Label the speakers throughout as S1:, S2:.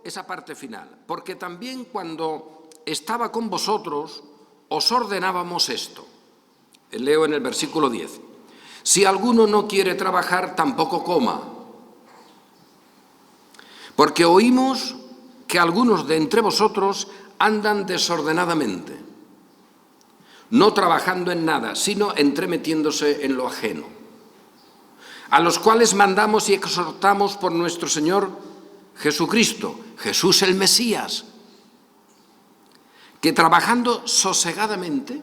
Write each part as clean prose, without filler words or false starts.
S1: esa parte final, porque también cuando estaba con vosotros os ordenábamos esto. Leo en el versículo 10. Si alguno no quiere trabajar, tampoco coma, porque oímos que algunos de entre vosotros andan desordenadamente, no trabajando en nada, sino entremetiéndose en lo ajeno, a los cuales mandamos y exhortamos por nuestro Señor Jesucristo, Jesús el Mesías, que trabajando sosegadamente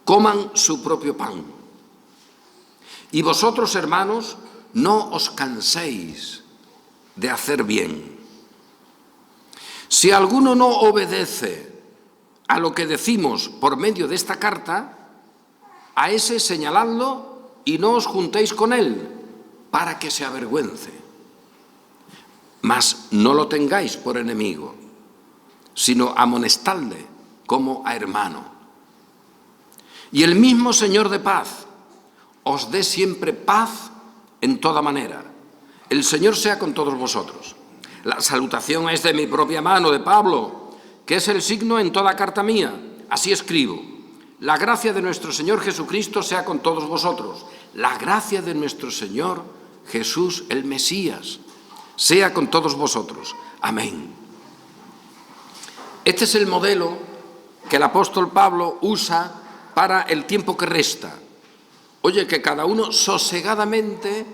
S1: coman su propio pan. Y vosotros, hermanos, no os canséis de hacer bien. Si alguno no obedece a lo que decimos por medio de esta carta, a ese señaladlo y no os juntéis con él, para que se avergüence. Mas no lo tengáis por enemigo, sino amonestadle como a hermano. Y el mismo Señor de paz os dé siempre paz en toda manera. El Señor sea con todos vosotros. La salutación es de mi propia mano, de Pablo, que es el signo en toda carta mía. Así escribo. La gracia de nuestro Señor Jesucristo sea con todos vosotros. La gracia de nuestro Señor Jesús el Mesías sea con todos vosotros. Amén. Este es el modelo que el apóstol Pablo usa para el tiempo que resta. Oye, que cada uno sosegadamente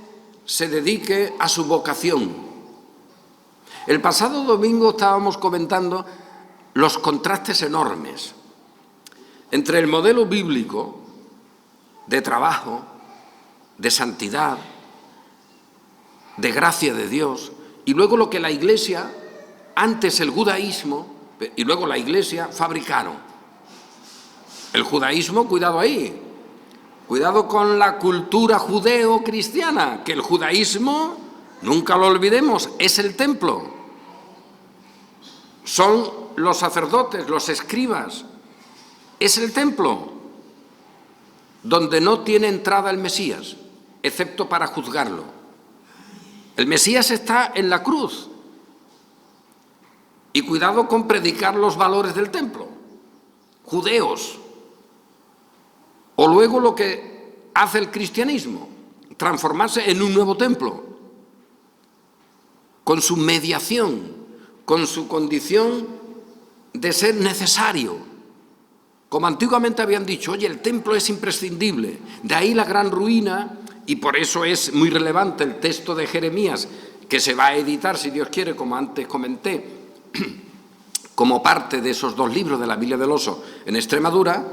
S1: se dedique a su vocación. El pasado domingo estábamos comentando los contrastes enormes entre el modelo bíblico de trabajo, de santidad, de gracia de Dios, y luego lo que la Iglesia, antes el judaísmo y luego la Iglesia fabricaron. El judaísmo, cuidado ahí, cuidado con la cultura judeo-cristiana, que el judaísmo, nunca lo olvidemos, es el templo. Son los sacerdotes, los escribas, es el templo donde no tiene entrada el Mesías, excepto para juzgarlo. El Mesías está en la cruz. Y cuidado con predicar los valores del templo, judeos. O luego lo que hace el cristianismo, transformarse en un nuevo templo, con su mediación, con su condición de ser necesario. Como antiguamente habían dicho, oye, el templo es imprescindible. De ahí la gran ruina, y por eso es muy relevante el texto de Jeremías, que se va a editar, si Dios quiere, como antes comenté, como parte de esos 2 libros de la Biblia del Oso en Extremadura,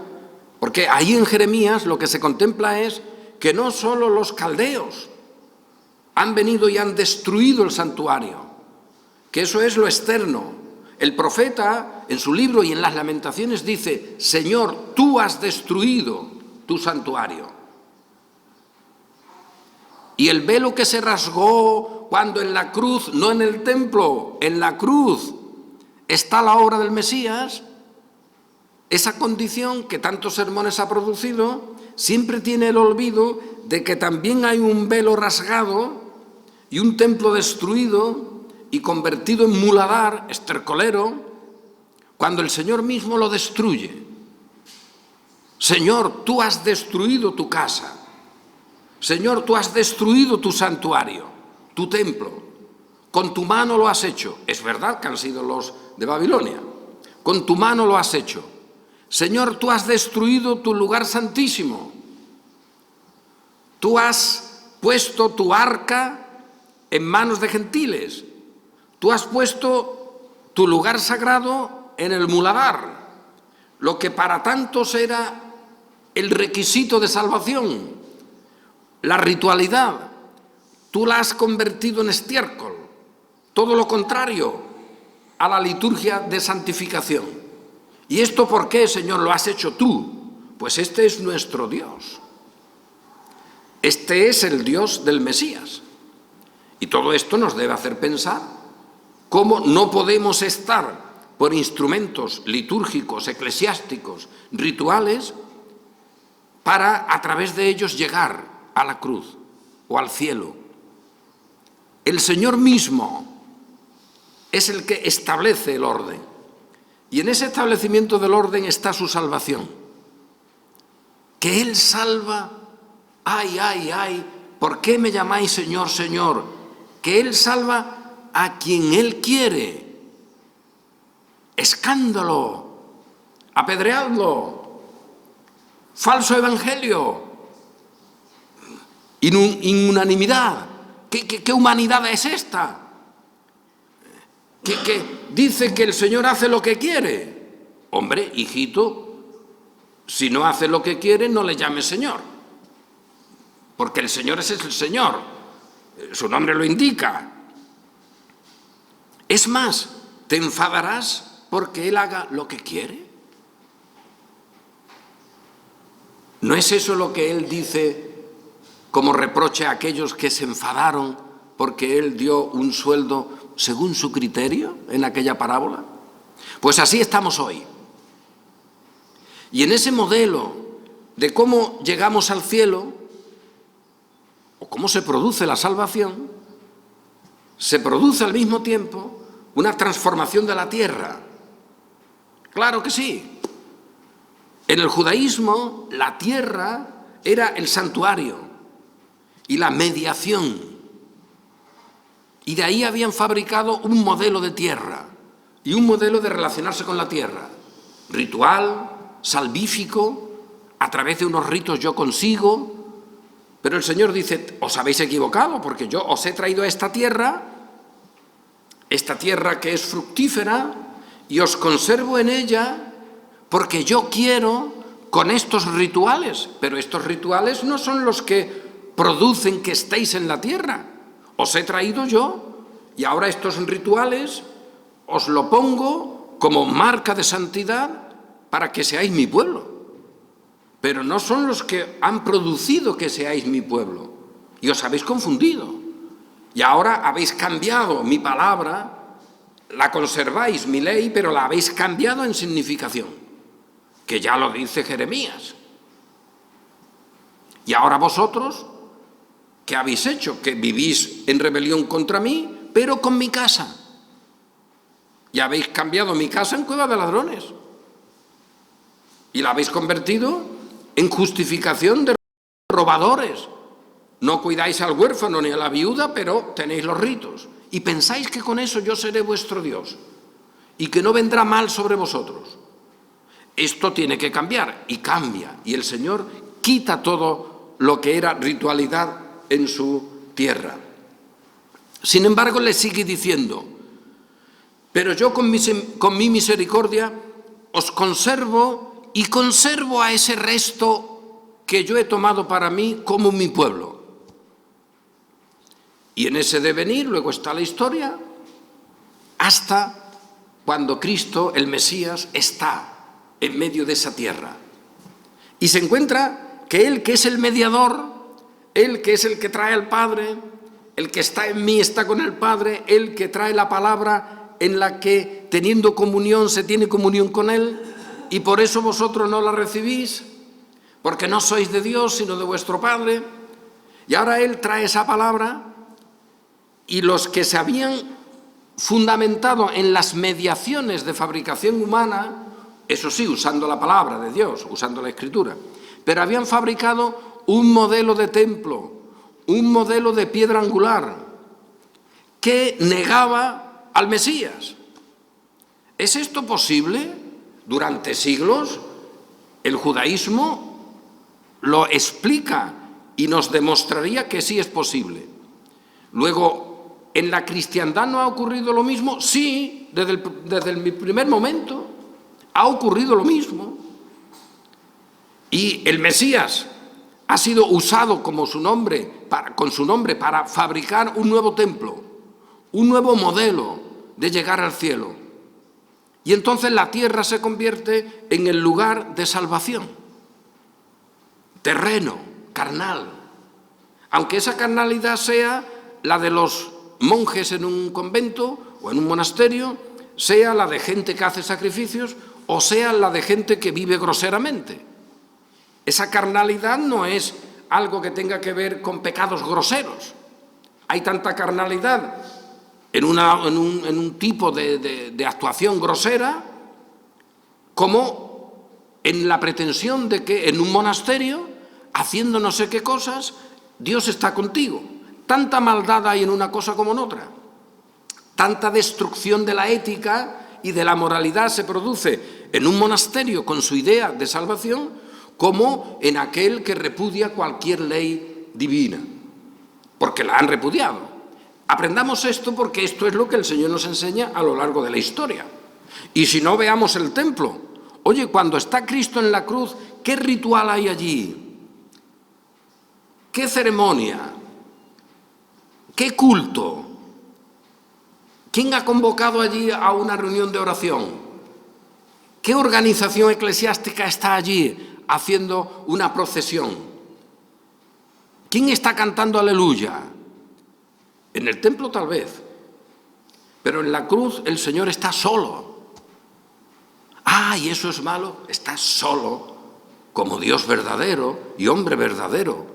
S1: porque ahí en Jeremías lo que se contempla es que no solo los caldeos han venido y han destruido el santuario, que eso es lo externo. El profeta en su libro y en las Lamentaciones dice, Señor, tú has destruido tu santuario. Y el velo que se rasgó cuando en la cruz, no en el templo, en la cruz está la obra del Mesías, esa condición que tantos sermones ha producido, siempre tiene el olvido de que también hay un velo rasgado y un templo destruido y convertido en muladar, estercolero, cuando el Señor mismo lo destruye. Señor, tú has destruido tu casa. Señor, tú has destruido tu santuario, tu templo. Con tu mano lo has hecho. Es verdad que han sido los de Babilonia. Con tu mano lo has hecho. Señor, tú has destruido tu lugar santísimo. Tú has puesto tu arca en manos de gentiles. Tú has puesto tu lugar sagrado en el muladar, lo que para tantos era el requisito de salvación, la ritualidad. Tú la has convertido en estiércol, todo lo contrario a la liturgia de santificación. ¿Y esto por qué, Señor, lo has hecho tú? Pues este es nuestro Dios. Este es el Dios del Mesías. Y todo esto nos debe hacer pensar cómo no podemos estar por instrumentos litúrgicos, eclesiásticos, rituales, para a través de ellos llegar a la cruz o al cielo. El Señor mismo es el que establece el orden. Y en ese establecimiento del orden está su salvación. Que Él salva, ay, ay, ay, ¿por qué me llamáis Señor, Señor? Que Él salva a quien Él quiere. Escándalo, apedreadlo, falso evangelio, inunanimidad. ¿Qué humanidad es esta? Que dice que el Señor hace lo que quiere. Hombre, hijito, si no hace lo que quiere, no le llames Señor. Porque el Señor es el Señor. Su nombre lo indica. Es más, ¿te enfadarás porque Él haga lo que quiere? ¿No es eso lo que Él dice como reproche a aquellos que se enfadaron porque Él dio un sueldo según su criterio en aquella parábola? Pues así estamos hoy. Y en ese modelo de cómo llegamos al cielo, o cómo se produce la salvación, se produce al mismo tiempo una transformación de la tierra. Claro que sí. En el judaísmo, la tierra era el santuario y la mediación. Y de ahí habían fabricado un modelo de tierra y un modelo de relacionarse con la tierra. Ritual, salvífico, a través de unos ritos yo consigo. Pero el Señor dice, os habéis equivocado, porque yo os he traído a esta tierra que es fructífera, y os conservo en ella porque yo quiero con estos rituales. Pero estos rituales no son los que producen que estéis en la tierra. Os he traído yo, y ahora estos rituales os lo pongo como marca de santidad para que seáis mi pueblo. Pero no son los que han producido que seáis mi pueblo. Y os habéis confundido. Y ahora habéis cambiado mi palabra, la conserváis, mi ley, pero la habéis cambiado en significación. Que ya lo dice Jeremías. Y ahora vosotros, ¿qué habéis hecho? Que vivís en rebelión contra mí, pero con mi casa. Y habéis cambiado mi casa en cueva de ladrones. Y la habéis convertido en justificación de robadores. No cuidáis al huérfano ni a la viuda, pero tenéis los ritos. Y pensáis que con eso yo seré vuestro Dios y que no vendrá mal sobre vosotros. Esto tiene que cambiar, y cambia. Y el Señor quita todo lo que era ritualidad en su tierra. Sin embargo, le sigue diciendo, pero yo con mi misericordia os conservo y conservo a ese resto que yo he tomado para mí como mi pueblo. Y en ese devenir luego está la historia hasta cuando Cristo, el Mesías, está en medio de esa tierra. Y se encuentra que Él, que es el mediador, Él que es el que trae al Padre, el que está en mí está con el Padre, Él que trae la palabra en la que teniendo comunión se tiene comunión con Él, y por eso vosotros no la recibís, porque no sois de Dios sino de vuestro Padre. Y ahora Él trae esa palabra, y los que se habían fundamentado en las mediaciones de fabricación humana, eso sí, usando la palabra de Dios, usando la Escritura, pero habían fabricado un modelo de templo, un modelo de piedra angular, que negaba al Mesías. ¿Es esto posible? Durante siglos el judaísmo lo explica y nos demostraría que sí es posible. Luego, ¿en la cristiandad no ha ocurrido lo mismo? Sí, desde el primer momento ha ocurrido lo mismo. Y el Mesías ha sido usado con su nombre para fabricar un nuevo templo, un nuevo modelo de llegar al cielo. Y entonces la tierra se convierte en el lugar de salvación, terreno, carnal. Aunque esa carnalidad sea la de los monjes en un convento o en un monasterio, sea la de gente que hace sacrificios o sea la de gente que vive groseramente. Esa carnalidad no es algo que tenga que ver con pecados groseros. Hay tanta carnalidad en un tipo de actuación grosera, como en la pretensión de que en un monasterio, haciendo no sé qué cosas, Dios está contigo. Tanta maldad hay en una cosa como en otra. Tanta destrucción de la ética y de la moralidad se produce en un monasterio con su idea de salvación, como en aquel que repudia cualquier ley divina, porque la han repudiado. Aprendamos esto porque esto es lo que el Señor nos enseña a lo largo de la historia. Y si no, veamos el templo. Oye, cuando está Cristo en la cruz, ¿qué ritual hay allí? ¿Qué ceremonia? ¿Qué culto? ¿Quién ha convocado allí a una reunión de oración? ¿Qué organización eclesiástica está allí haciendo una procesión? ¿Quién está cantando aleluya? En el templo tal vez, pero en la cruz el Señor está solo. Ah, ¿y eso es malo? Está solo, como Dios verdadero y hombre verdadero.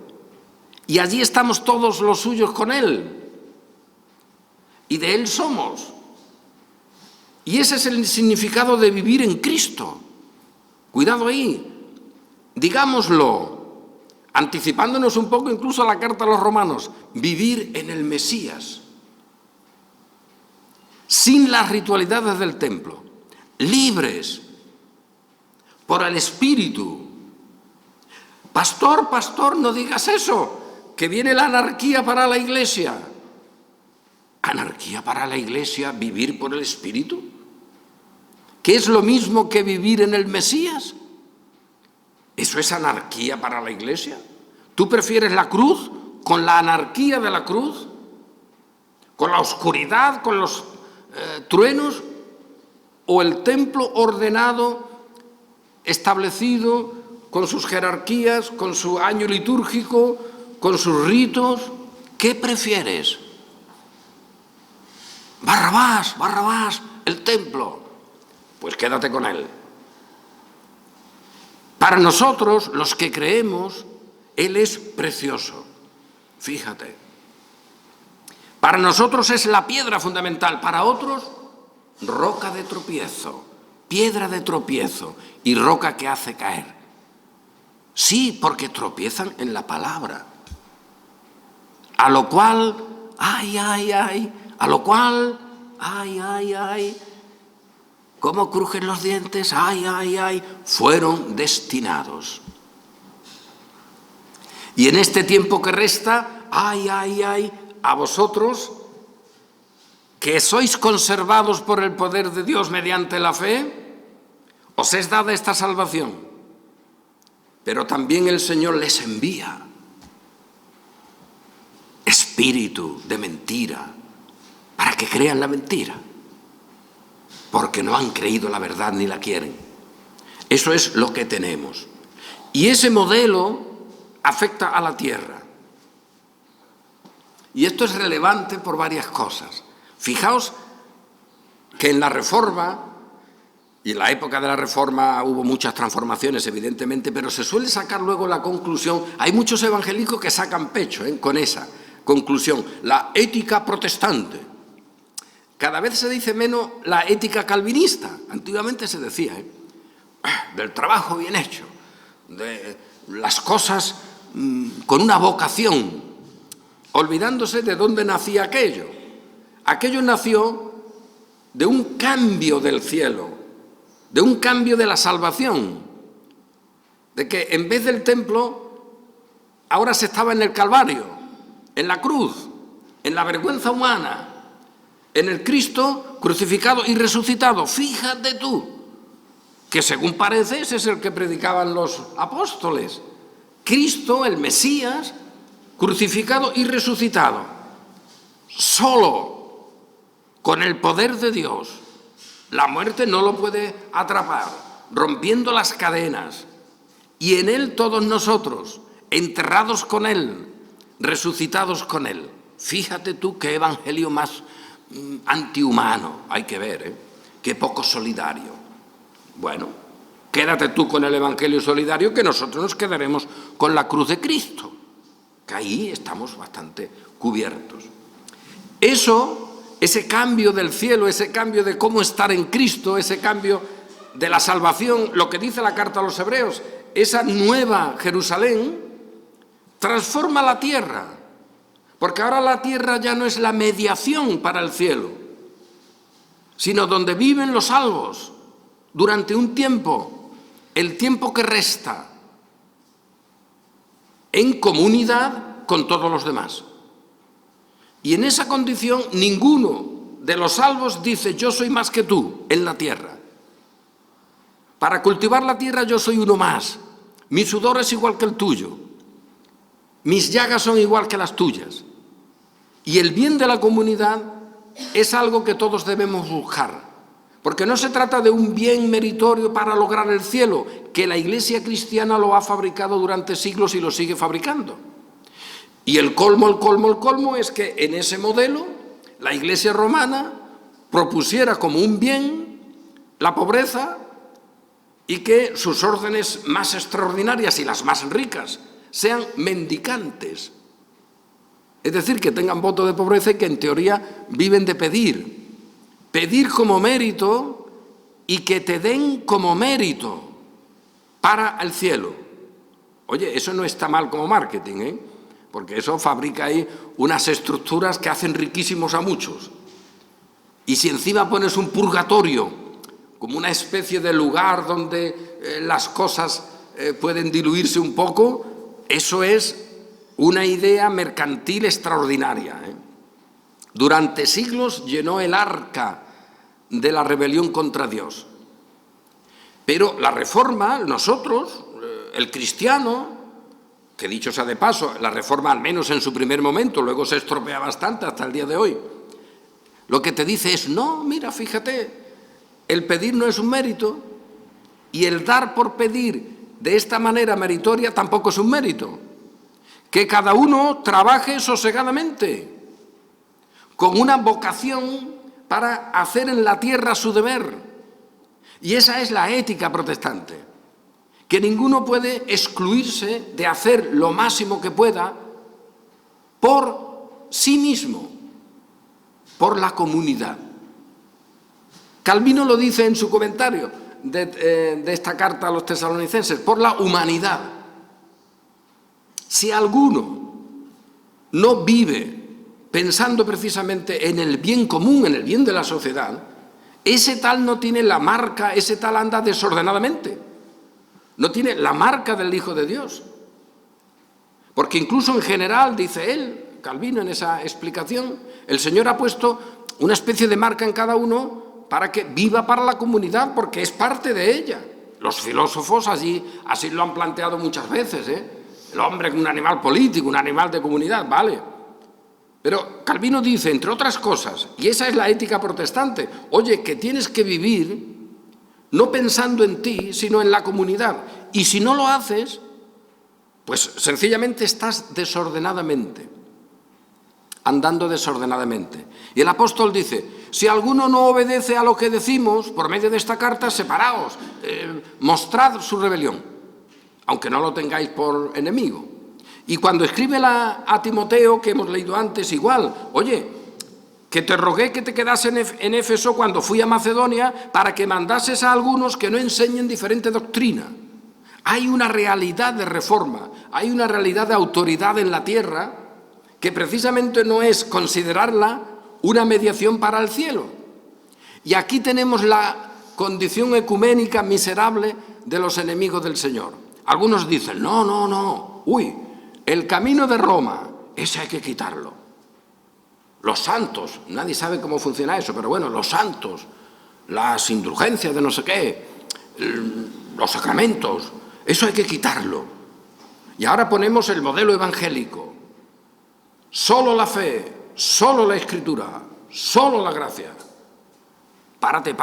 S1: Y allí estamos todos los suyos con Él. Y de Él somos. Y ese es el significado de vivir en Cristo. Cuidado ahí. Digámoslo, anticipándonos un poco incluso a la carta a los romanos, vivir en el Mesías. Sin las ritualidades del templo. Libres. Por el Espíritu. Pastor, pastor, no digas eso. Que viene la anarquía para la Iglesia. ¿Anarquía para la Iglesia vivir por el Espíritu? ¿Qué es lo mismo que vivir en el Mesías? ¿Eso es anarquía para la Iglesia? ¿Tú prefieres la cruz con la anarquía de la cruz? ¿Con la oscuridad, con los truenos? ¿O el templo ordenado, establecido, con sus jerarquías, con su año litúrgico, con sus ritos? ¿Qué prefieres? Barrabás, Barrabás, el templo. Pues quédate con él. Para nosotros, los que creemos, Él es precioso. Fíjate. Para nosotros es la piedra fundamental, para otros, roca de tropiezo, piedra de tropiezo y roca que hace caer. Sí, porque tropiezan en la palabra. A lo cual, ay, ay, ay, a lo cual, ay, ay, ay, cómo crujen los dientes, ay, ay, ay, fueron destinados. Y en este tiempo que resta, ay, ay, ay, a vosotros, que sois conservados por el poder de Dios mediante la fe, os es dada esta salvación. Pero también el Señor les envía espíritu de mentira, para que crean la mentira, porque no han creído la verdad ni la quieren. Eso es lo que tenemos. Y ese modelo afecta a la tierra. Y esto es relevante por varias cosas. Fijaos que en la Reforma, y en la época de la Reforma hubo muchas transformaciones, evidentemente, pero se suele sacar luego la conclusión, hay muchos evangélicos que sacan pecho con esa conclusión, la ética protestante. Cada vez se dice menos la ética calvinista. Antiguamente se decía, del trabajo bien hecho, de las cosas con una vocación, olvidándose de dónde nacía aquello. Aquello nació de un cambio del cielo, de un cambio de la salvación, de que en vez del templo, ahora se estaba en el Calvario, en la cruz, en la vergüenza humana, en el Cristo crucificado y resucitado. Fíjate tú, que según parece ese es el que predicaban los apóstoles. Cristo, el Mesías, crucificado y resucitado. Solo con el poder de Dios. La muerte no lo puede atrapar, rompiendo las cadenas. Y en Él todos nosotros, enterrados con Él, resucitados con Él. Fíjate tú qué evangelio más antihumano, hay que ver, qué poco solidario. Bueno, quédate tú con el evangelio solidario, que nosotros nos quedaremos con la cruz de Cristo, que ahí estamos bastante cubiertos. Eso ese cambio del cielo, ese cambio de cómo estar en Cristo, ese cambio de la salvación, lo que dice la carta a los Hebreos, esa nueva Jerusalén transforma la tierra, porque ahora la tierra ya no es la mediación para el cielo, sino donde viven los salvos durante un tiempo, el tiempo que resta, en comunidad con todos los demás. Y en esa condición ninguno de los salvos dice yo soy más que tú en la tierra. Para cultivar la tierra yo soy uno más. Mi sudor es igual que el tuyo. Mis llagas son igual que las tuyas. Y el bien de la comunidad es algo que todos debemos buscar. Porque no se trata de un bien meritorio para lograr el cielo, que la Iglesia cristiana lo ha fabricado durante siglos y lo sigue fabricando. Y el colmo es que en ese modelo la Iglesia romana propusiera como un bien la pobreza y que sus órdenes más extraordinarias y las más ricas sean mendicantes. Es decir, que tengan voto de pobreza y que en teoría viven de pedir. Pedir como mérito y que te den como mérito para el cielo. Oye, eso no está mal como marketing, ¿eh? Porque eso fabrica ahí unas estructuras que hacen riquísimos a muchos. Y si encima pones un purgatorio, como una especie de lugar donde las cosas pueden diluirse un poco, eso es una idea mercantil extraordinaria, ¿eh? Durante siglos llenó el arca de la rebelión contra Dios. Pero la Reforma, nosotros, el cristiano, que dicho sea de paso, la Reforma al menos en su primer momento, luego se estropea bastante hasta el día de hoy, lo que te dice es, no, mira, fíjate, el pedir no es un mérito y el dar por pedir de esta manera meritoria tampoco es un mérito. Que cada uno trabaje sosegadamente, con una vocación para hacer en la tierra su deber. Y esa es la ética protestante. Que ninguno puede excluirse de hacer lo máximo que pueda por sí mismo, por la comunidad. Calvino lo dice en su comentario de esta carta a los tesalonicenses, por la humanidad. Si alguno no vive pensando precisamente en el bien común, en el bien de la sociedad, ese tal no tiene la marca, ese tal anda desordenadamente. No tiene la marca del Hijo de Dios. Porque incluso en general, dice él, Calvino en esa explicación, el Señor ha puesto una especie de marca en cada uno para que viva para la comunidad, porque es parte de ella. Los filósofos así lo han planteado muchas veces, ¿eh? El hombre es un animal político, un animal de comunidad, vale. Pero Calvino dice, entre otras cosas, y esa es la ética protestante, oye, que tienes que vivir no pensando en ti, sino en la comunidad. Y si no lo haces, pues sencillamente estás desordenadamente, andando desordenadamente. Y el apóstol dice, si alguno no obedece a lo que decimos, por medio de esta carta, separaos, mostrad su rebelión, aunque no lo tengáis por enemigo. Y cuando escribe a Timoteo, que hemos leído antes, igual, oye, que te rogué que te quedas en Éfeso cuando fui a Macedonia para que mandases a algunos que no enseñen diferente doctrina. Hay una realidad de reforma, hay una realidad de autoridad en la tierra que precisamente no es considerarla una mediación para el cielo. Y aquí tenemos la condición ecuménica miserable de los enemigos del Señor. Algunos dicen, no, el camino de Roma, ese hay que quitarlo. Los santos, nadie sabe cómo funciona eso, pero bueno, los santos, las indulgencias de no sé qué, los sacramentos, eso hay que quitarlo. Y ahora ponemos el modelo evangélico. Solo la fe, solo la escritura, solo la gracia. Párate.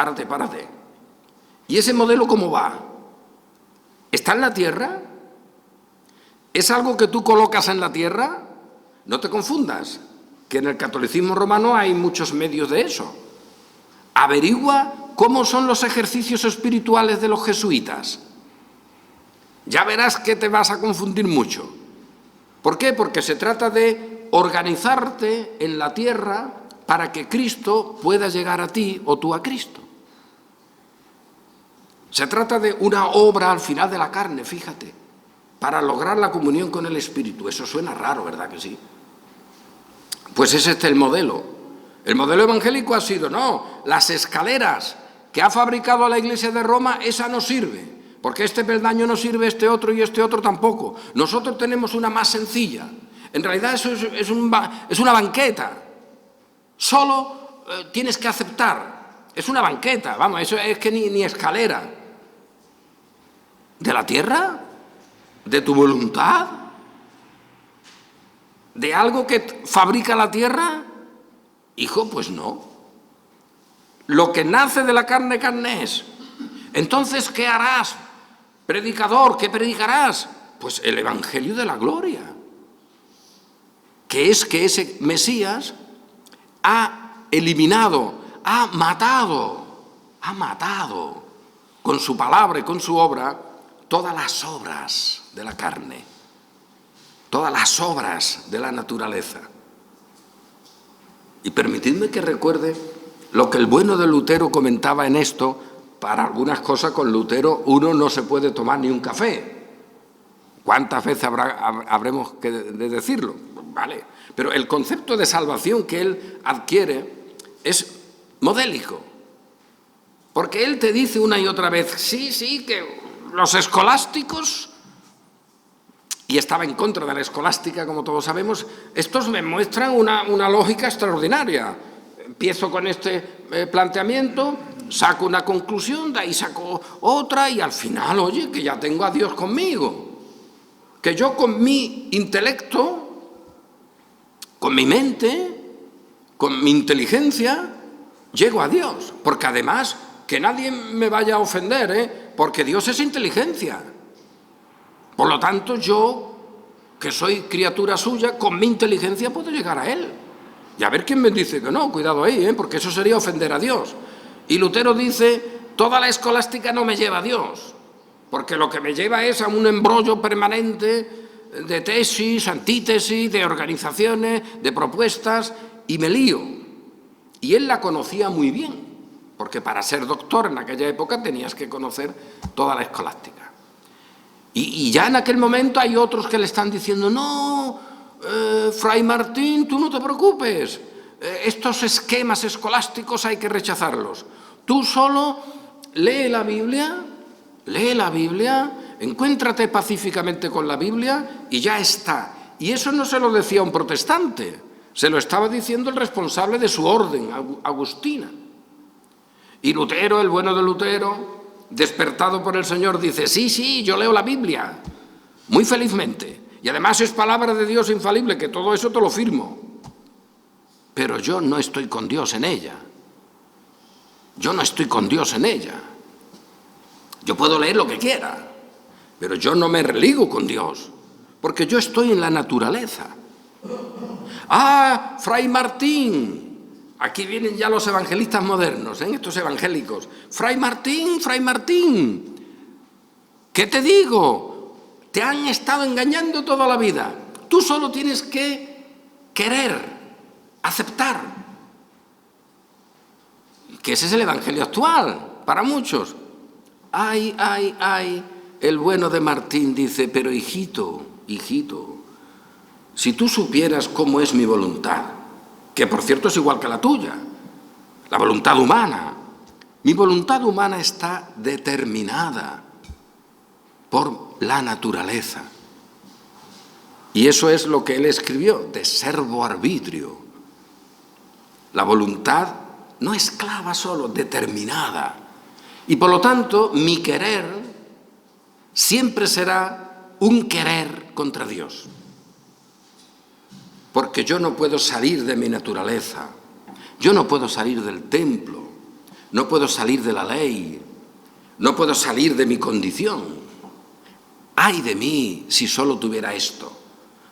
S1: ¿Y ese modelo cómo va? ¿Está en la tierra? ¿Es algo que tú colocas en la tierra? No te confundas, que en el catolicismo romano hay muchos medios de eso. Averigua cómo son los ejercicios espirituales de los jesuitas. Ya verás que te vas a confundir mucho. ¿Por qué? Porque se trata de organizarte en la tierra para que Cristo pueda llegar a ti o tú a Cristo. Se trata de una obra al final de la carne, fíjate, para lograr la comunión con el Espíritu. Eso suena raro, ¿verdad que sí? Pues es este el modelo. El modelo evangélico ha sido, no, las escaleras que ha fabricado la Iglesia de Roma, esa no sirve, porque este peldaño no sirve, este otro y este otro tampoco. Nosotros tenemos una más sencilla. En realidad eso es una banqueta. Solo tienes que aceptar. Es una banqueta, vamos, eso es que ni escalera. ¿De la tierra? ¿De tu voluntad? ¿De algo que fabrica la tierra? Hijo, pues no. Lo que nace de la carne, carne es. Entonces, ¿qué harás? Predicador, ¿qué predicarás? Pues el Evangelio de la gloria. Que es que ese Mesías ha eliminado, ha matado con su palabra y con su obra todas las obras de la carne, todas las obras de la naturaleza. Y permitidme que recuerde lo que el bueno de Lutero comentaba en esto. Para algunas cosas con Lutero uno no se puede tomar ni un café. ¿Cuántas veces habremos de decirlo? Vale. Pero el concepto de salvación que él adquiere es modélico. Porque él te dice una y otra vez, sí, que los escolásticos, y estaba en contra de la escolástica, como todos sabemos, estos me muestran una lógica extraordinaria. Empiezo con este planteamiento, saco una conclusión, de ahí saco otra y al final, oye, que ya tengo a Dios conmigo. Que yo con mi intelecto, con mi mente, con mi inteligencia, llego a Dios. Porque además, que nadie me vaya a ofender, porque Dios es inteligencia. Por lo tanto, yo, que soy criatura suya, con mi inteligencia puedo llegar a Él. Y a ver quién me dice que no, cuidado ahí, porque eso sería ofender a Dios. Y Lutero dice, toda la escolástica no me lleva a Dios, porque lo que me lleva es a un embrollo permanente de tesis, antítesis, de organizaciones, de propuestas, y me lío. Y él la conocía muy bien, porque para ser doctor en aquella época tenías que conocer toda la escolástica. Y ya en aquel momento hay otros que le están diciendo, no, Fray Martín, tú no te preocupes, estos esquemas escolásticos hay que rechazarlos. Tú solo lee la Biblia, encuéntrate pacíficamente con la Biblia y ya está. Y eso no se lo decía un protestante, se lo estaba diciendo el responsable de su orden, Agustina. Y Lutero, el bueno de Lutero, despertado por el Señor, dice, sí, yo leo la Biblia, muy felizmente. Y además es palabra de Dios infalible, que todo eso te lo firmo. Pero yo no estoy con Dios en ella. Yo no estoy con Dios en ella. Yo puedo leer lo que quiera, pero yo no me religo con Dios, porque yo estoy en la naturaleza. Ah, Fray Martín, aquí vienen ya los evangelistas modernos, estos evangélicos. Fray Martín, ¿qué te digo? Te han estado engañando toda la vida. Tú solo tienes que querer, aceptar. Que ese es el evangelio actual, para muchos. Ay, el bueno de Martín dice, pero hijito, si tú supieras cómo es mi voluntad, que por cierto es igual que la tuya, la voluntad humana, mi voluntad humana está determinada por la naturaleza. Y eso es lo que él escribió, de servo arbitrio. La voluntad no esclava solo, determinada. Y por lo tanto, mi querer siempre será un querer contra Dios. Porque yo no puedo salir de mi naturaleza, yo no puedo salir del templo, no puedo salir de la ley, no puedo salir de mi condición. ¡Ay de mí si solo tuviera esto!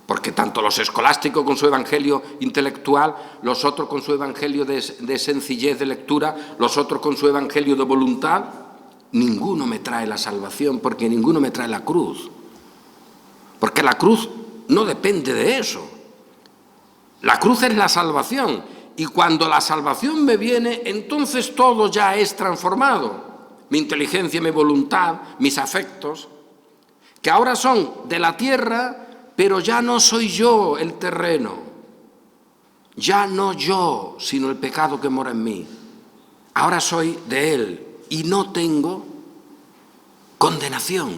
S1: Porque tanto los escolásticos con su evangelio intelectual, los otros con su evangelio de sencillez de lectura, los otros con su evangelio de voluntad, ninguno me trae la salvación, porque ninguno me trae la cruz. Porque la cruz no depende de eso. La cruz es la salvación y cuando la salvación me viene, entonces todo ya es transformado. Mi inteligencia, mi voluntad, mis afectos, que ahora son de la tierra, pero ya no soy yo el terreno. Ya no yo, sino el pecado que mora en mí. Ahora soy de Él y no tengo condenación.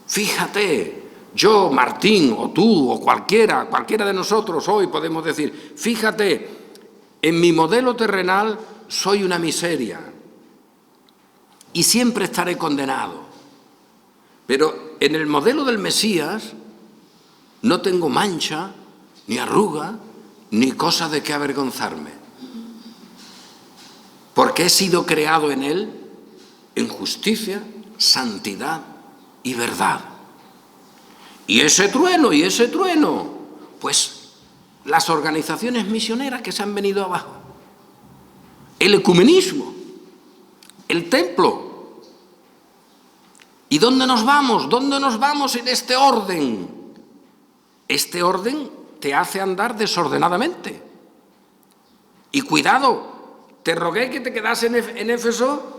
S1: Fíjate, yo, Martín, o tú, o cualquiera de nosotros hoy podemos decir, fíjate, en mi modelo terrenal soy una miseria y siempre estaré condenado. Pero en el modelo del Mesías no tengo mancha, ni arruga, ni cosa de qué avergonzarme. Porque he sido creado en Él en justicia, santidad y verdad. Y ese trueno, pues las organizaciones misioneras que se han venido abajo, el ecumenismo, el templo. ¿Y dónde nos vamos? ¿Dónde nos vamos en este orden? Este orden te hace andar desordenadamente. Y cuidado, te rogué que te quedas en Éfeso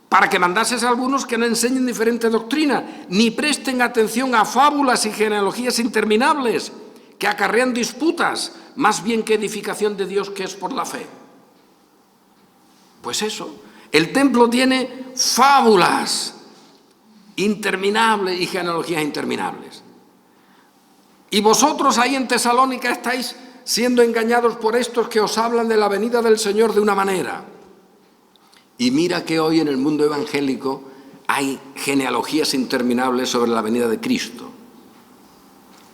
S1: para que mandases a algunos que no enseñen diferente doctrina, ni presten atención a fábulas y genealogías interminables que acarrean disputas, más bien que edificación de Dios que es por la fe. Pues eso, el templo tiene fábulas interminables y genealogías interminables. Y vosotros ahí en Tesalónica estáis siendo engañados por estos que os hablan de la venida del Señor de una manera. Y mira que hoy en el mundo evangélico hay genealogías interminables sobre la venida de Cristo.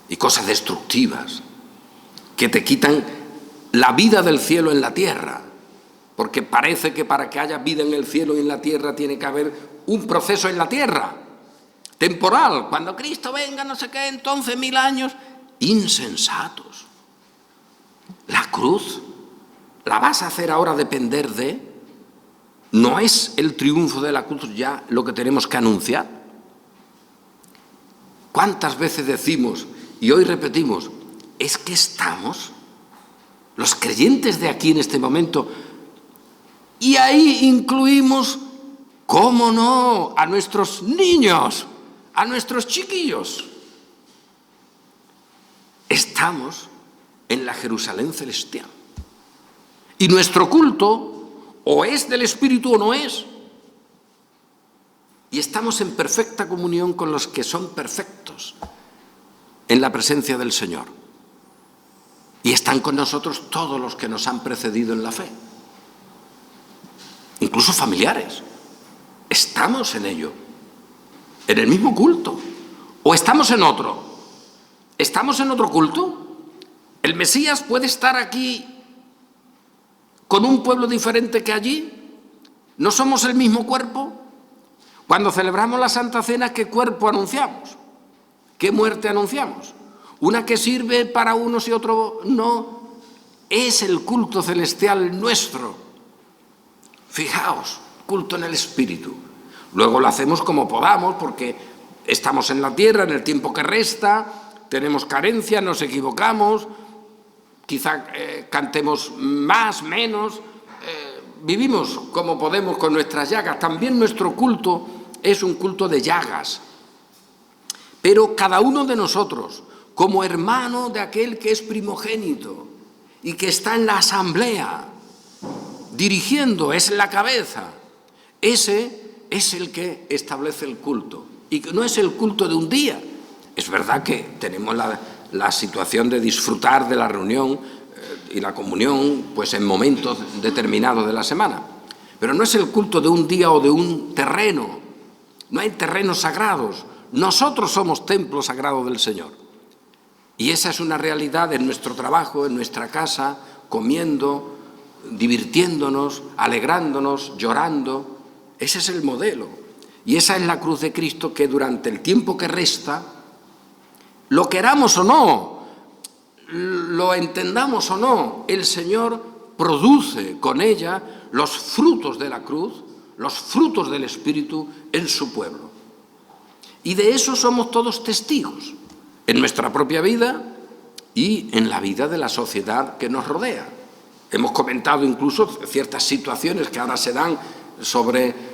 S1: Y cosas destructivas que te quitan la vida del cielo en la tierra. Porque parece que para que haya vida en el cielo y en la tierra tiene que haber un proceso en la tierra. Temporal, cuando Cristo venga, no sé qué, entonces 1000 años, insensatos. La cruz, ¿la vas a hacer ahora depender de? ¿No es el triunfo de la cruz ya lo que tenemos que anunciar? ¿Cuántas veces decimos, y hoy repetimos, es que estamos, los creyentes de aquí en este momento, y ahí incluimos, cómo no, a nuestros niños, a nuestros chiquillos? Estamos en la Jerusalén celestial. Y nuestro culto o es del Espíritu o no es. Y estamos en perfecta comunión con los que son perfectos en la presencia del Señor. Y están con nosotros todos los que nos han precedido en la fe. Incluso familiares. Estamos en ello. En el mismo culto. ¿O estamos en otro? ¿Estamos en otro culto? ¿El Mesías puede estar aquí con un pueblo diferente que allí? ¿No somos el mismo cuerpo? Cuando celebramos la Santa Cena, ¿qué cuerpo anunciamos? ¿Qué muerte anunciamos? ¿Una que sirve para unos y otro no? Es el culto celestial nuestro. Fijaos, culto en el Espíritu. Luego lo hacemos como podamos, porque estamos en la tierra, en el tiempo que resta, tenemos carencias, nos equivocamos, quizá cantemos más, menos, vivimos como podemos con nuestras llagas. También nuestro culto es un culto de llagas. Pero cada uno de nosotros, como hermano de aquel que es primogénito y que está en la asamblea, dirigiendo, es la cabeza, ese es el que establece el culto. Y no es el culto de un día. Es verdad que tenemos la situación de disfrutar de la reunión y la comunión pues en momentos determinados de la semana. Pero no es el culto de un día o de un terreno. No hay terrenos sagrados. Nosotros somos templo sagrado del Señor. Y esa es una realidad en nuestro trabajo, en nuestra casa, comiendo, divirtiéndonos, alegrándonos, llorando. Ese es el modelo. Y esa es la cruz de Cristo que durante el tiempo que resta, lo queramos o no, lo entendamos o no, el Señor produce con ella los frutos de la cruz, los frutos del Espíritu en su pueblo. Y de eso somos todos testigos, en nuestra propia vida, y en la vida de la sociedad que nos rodea. Hemos comentado incluso ciertas situaciones que ahora se dan sobre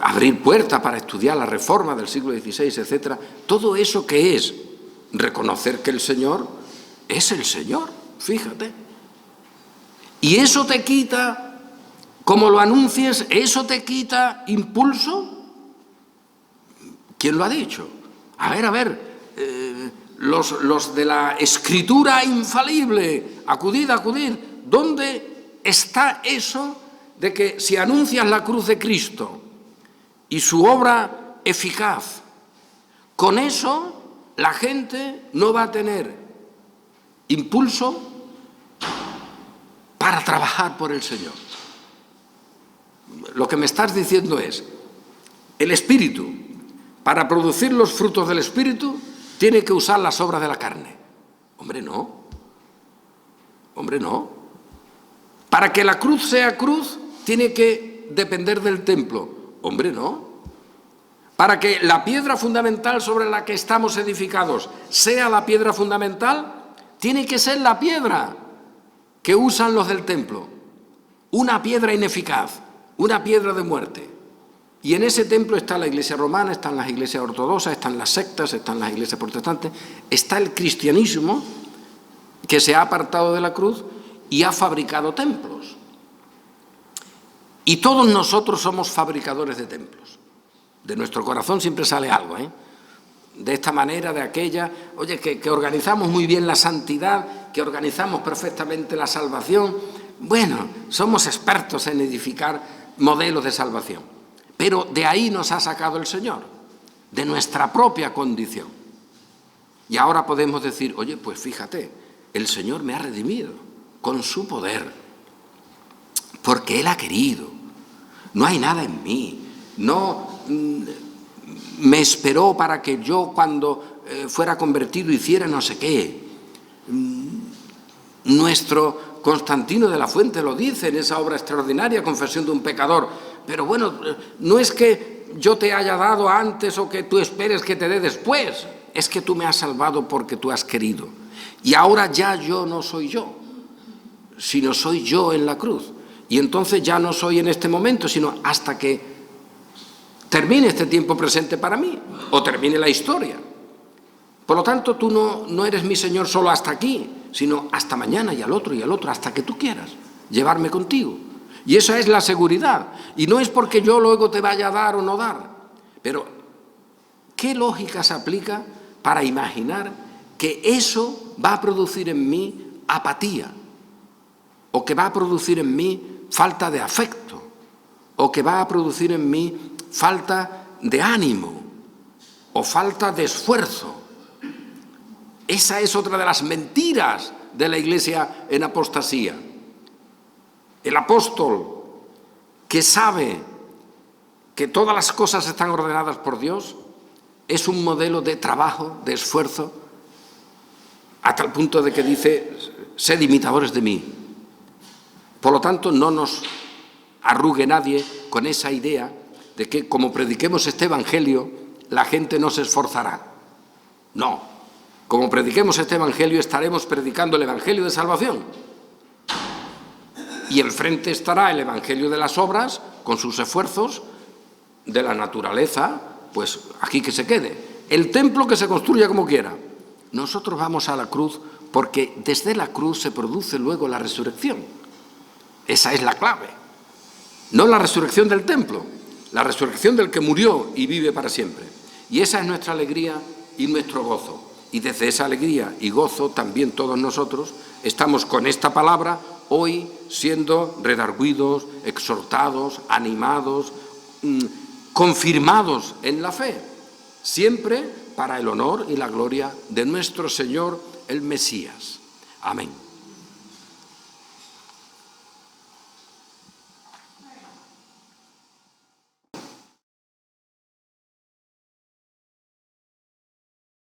S1: abrir puertas para estudiar la reforma del siglo XVI, etc. Todo eso que es reconocer que el Señor es el Señor, fíjate. Y eso te quita, como lo anuncies, eso te quita impulso. ¿Quién lo ha dicho? A ver, los de la Escritura infalible, acudid. ¿Dónde está eso de que si anuncias la cruz de Cristo y su obra eficaz, con eso la gente no va a tener impulso para trabajar por el Señor? Lo que me estás diciendo es, el Espíritu, para producir los frutos del Espíritu, tiene que usar las obras de la carne. Hombre, no. Para que la cruz sea cruz, tiene que depender del templo. Hombre, no. Para que la piedra fundamental sobre la que estamos edificados sea la piedra fundamental, tiene que ser la piedra que usan los del templo. Una piedra ineficaz, una piedra de muerte. Y en ese templo está la Iglesia romana, están las iglesias ortodoxas, están las sectas, están las iglesias protestantes, está el cristianismo que se ha apartado de la cruz y ha fabricado templos. Y todos nosotros somos fabricadores de templos. De nuestro corazón siempre sale algo, de esta manera, de aquella, oye, que organizamos muy bien la santidad, que organizamos perfectamente la salvación. Bueno, somos expertos en edificar modelos de salvación, pero de ahí nos ha sacado el Señor, de nuestra propia condición. Y ahora podemos decir, oye, pues fíjate, el Señor me ha redimido con su poder, porque Él ha querido. No hay nada en mí, no me esperó para que yo cuando fuera convertido hiciera no sé qué. Nuestro Constantino de la Fuente lo dice en esa obra extraordinaria, Confesión de un pecador. Pero bueno, no es que yo te haya dado antes o que tú esperes que te dé después, es que tú me has salvado porque tú has querido. Y ahora ya yo no soy yo, sino soy yo en la cruz. Y entonces ya no soy en este momento, sino hasta que termine este tiempo presente para mí, o termine la historia. Por lo tanto, tú no eres mi Señor solo hasta aquí, sino hasta mañana y al otro, hasta que tú quieras llevarme contigo. Y esa es la seguridad. Y no es porque yo luego te vaya a dar o no dar. Pero, ¿qué lógica se aplica para imaginar que eso va a producir en mí apatía? O que va a producir en mí falta de afecto. O que va a producir en mí falta de ánimo. O falta de esfuerzo. Esa es otra de las mentiras de la Iglesia en apostasía. El apóstol que sabe que todas las cosas están ordenadas por Dios es un modelo de trabajo, de esfuerzo, hasta el punto de que dice, sed imitadores de mí. Por lo tanto, no nos arrugue nadie con esa idea de que como prediquemos este evangelio, la gente no se esforzará. No, como prediquemos este evangelio, estaremos predicando el evangelio de salvación. Y enfrente estará el evangelio de las obras, con sus esfuerzos, de la naturaleza, pues aquí que se quede. El templo que se construya como quiera. Nosotros vamos a la cruz porque desde la cruz se produce luego la resurrección. Esa es la clave. No la resurrección del templo, la resurrección del que murió y vive para siempre. Y esa es nuestra alegría y nuestro gozo. Y desde esa alegría y gozo también todos nosotros estamos con esta palabra hoy siendo redarguidos, exhortados, animados, confirmados en la fe, siempre para el honor y la gloria de nuestro Señor el Mesías. Amén.